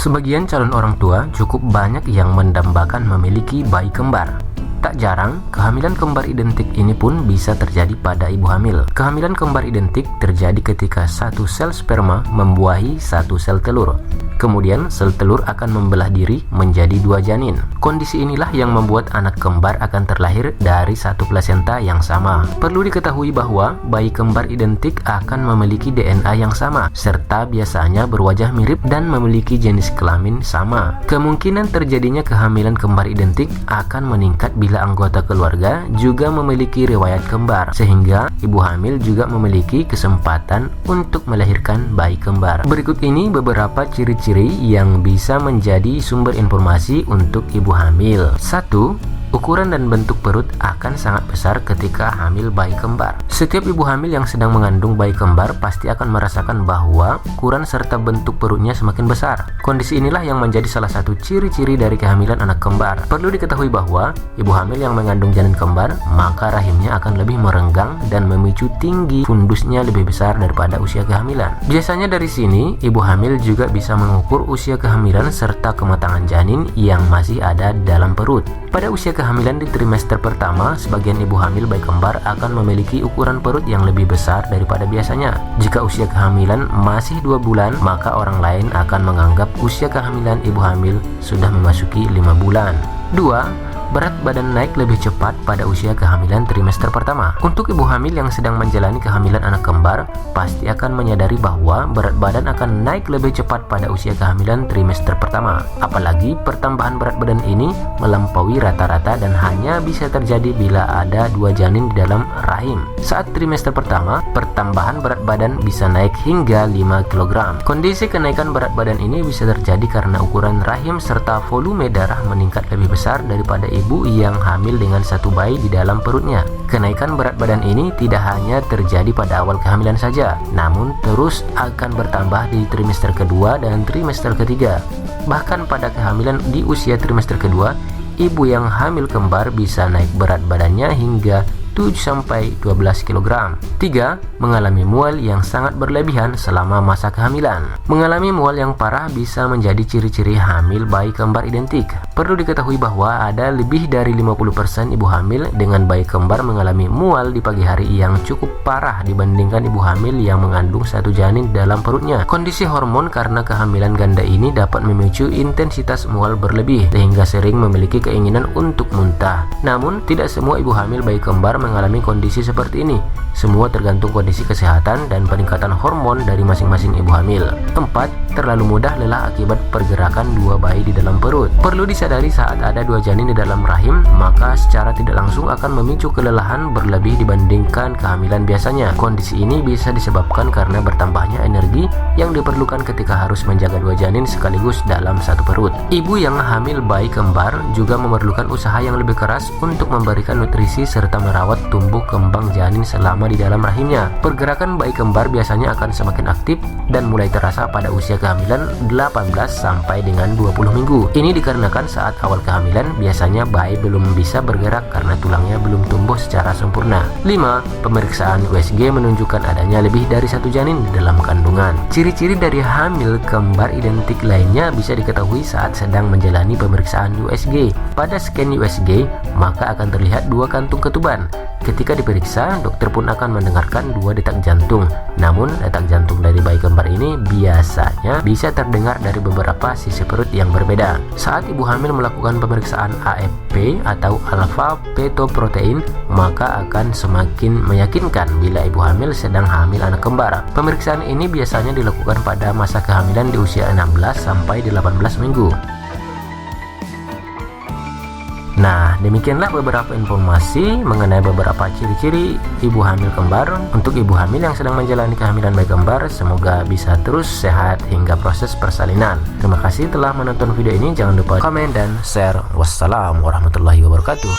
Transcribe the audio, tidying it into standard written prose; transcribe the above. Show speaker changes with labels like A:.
A: Sebagian calon orang tua cukup banyak yang mendambakan memiliki bayi kembar. Tak jarang, kehamilan kembar identik ini pun bisa terjadi pada ibu hamil. Kehamilan kembar identik terjadi ketika satu sel sperma membuahi satu sel telur. Kemudian sel telur akan membelah diri menjadi dua janin. Kondisi inilah yang membuat anak kembar akan terlahir dari satu plasenta yang sama. Perlu diketahui bahwa bayi kembar identik akan memiliki DNA yang sama, serta biasanya berwajah mirip dan memiliki jenis kelamin sama. Kemungkinan terjadinya kehamilan kembar identik akan meningkat bila anggota keluarga juga memiliki riwayat kembar, sehingga ibu hamil juga memiliki kesempatan untuk melahirkan bayi kembar. Berikut ini beberapa ciri-ciri yang bisa menjadi sumber informasi untuk ibu hamil. 1. Ukuran dan bentuk perut akan sangat besar ketika hamil bayi kembar. Setiap ibu hamil yang sedang mengandung bayi kembar pasti akan merasakan bahwa ukuran serta bentuk perutnya semakin besar. Kondisi inilah yang menjadi salah satu ciri-ciri dari kehamilan anak kembar. Perlu diketahui bahwa ibu hamil yang mengandung janin kembar, maka rahimnya akan lebih merenggang dan memicu tinggi fundusnya lebih besar daripada usia kehamilan. Biasanya dari sini, ibu hamil juga bisa mengukur usia kehamilan serta kematangan janin yang masih ada dalam perut. Pada usia kehamilan di trimester pertama, sebagian ibu hamil bayi kembar akan memiliki ukuran perut yang lebih besar daripada biasanya. Jika usia kehamilan masih 2 bulan, maka orang lain akan menganggap usia kehamilan ibu hamil sudah memasuki 5 bulan. 2. Berat badan naik lebih cepat pada usia kehamilan trimester pertama. Untuk ibu hamil yang sedang menjalani kehamilan anak kembar, pasti akan menyadari bahwa berat badan akan naik lebih cepat pada usia kehamilan trimester pertama. Apalagi pertambahan berat badan ini melampaui rata-rata dan hanya bisa terjadi bila ada 2 janin di dalam rahim. Saat trimester pertama, pertambahan berat badan bisa naik hingga 5 kg. Kondisi kenaikan berat badan ini bisa terjadi karena ukuran rahim serta volume darah meningkat lebih besar daripada ibu yang hamil dengan satu bayi di dalam perutnya. Kenaikan berat badan ini tidak hanya terjadi pada awal kehamilan saja, namun terus akan bertambah di trimester kedua dan trimester ketiga. Bahkan pada kehamilan di usia trimester kedua, ibu yang hamil kembar bisa naik berat badannya hingga 7-12 kg. 3. Mengalami mual yang sangat berlebihan selama masa kehamilan. Mengalami mual yang parah bisa menjadi ciri-ciri hamil bayi kembar identik. Perlu diketahui bahwa ada lebih dari 50% ibu hamil dengan bayi kembar mengalami mual di pagi hari yang cukup parah dibandingkan ibu hamil yang mengandung satu janin dalam perutnya. Kondisi hormon karena kehamilan ganda ini dapat memicu intensitas mual berlebih sehingga sering memiliki keinginan untuk muntah. Namun, tidak semua ibu hamil bayi kembar mengalami kondisi seperti ini. Semua tergantung kondisi kesehatan dan peningkatan hormon dari masing-masing ibu hamil. 4. Terlalu mudah lelah akibat pergerakan 2 bayi di dalam perut. Perlu disadari saat ada 2 janin di dalam rahim, maka secara tidak langsung akan memicu kelelahan berlebih dibandingkan kehamilan biasanya. Kondisi ini bisa disebabkan karena bertambahnya energi yang diperlukan ketika harus menjaga 2 janin sekaligus dalam satu perut. Ibu yang hamil bayi kembar juga memerlukan usaha yang lebih keras untuk memberikan nutrisi serta merawat tumbuh kembang janin selama di dalam rahimnya. Pergerakan bayi kembar biasanya akan semakin aktif dan mulai terasa pada usia kehamilan 18 sampai dengan 20 minggu. Ini dikarenakan saat awal kehamilan biasanya bayi belum bisa bergerak karena tulangnya belum tumbuh secara sempurna. 5. Pemeriksaan USG menunjukkan adanya lebih dari satu janin di dalam kandungan. Ciri-ciri dari hamil kembar identik lainnya bisa diketahui saat sedang menjalani pemeriksaan USG. Pada scan USG, maka akan terlihat 2 kantung ketuban. Ketika diperiksa, dokter pun akan mendengarkan 2 detak jantung. Namun, detak jantung dari bayi kembar ini biasanya bisa terdengar dari beberapa sisi perut yang berbeda. Saat ibu hamil melakukan pemeriksaan AFP atau alpha fetoprotein, maka akan semakin meyakinkan bila ibu hamil sedang hamil anak kembar. Pemeriksaan ini biasanya dilakukan pada masa kehamilan di usia 16 sampai 18 minggu. Nah, demikianlah beberapa informasi mengenai beberapa ciri-ciri ibu hamil kembar. Untuk ibu hamil yang sedang menjalani kehamilan bayi kembar, semoga bisa terus sehat hingga proses persalinan. Terima kasih telah menonton video ini. Jangan lupa komen dan share. Wassalamualaikum warahmatullahi wabarakatuh.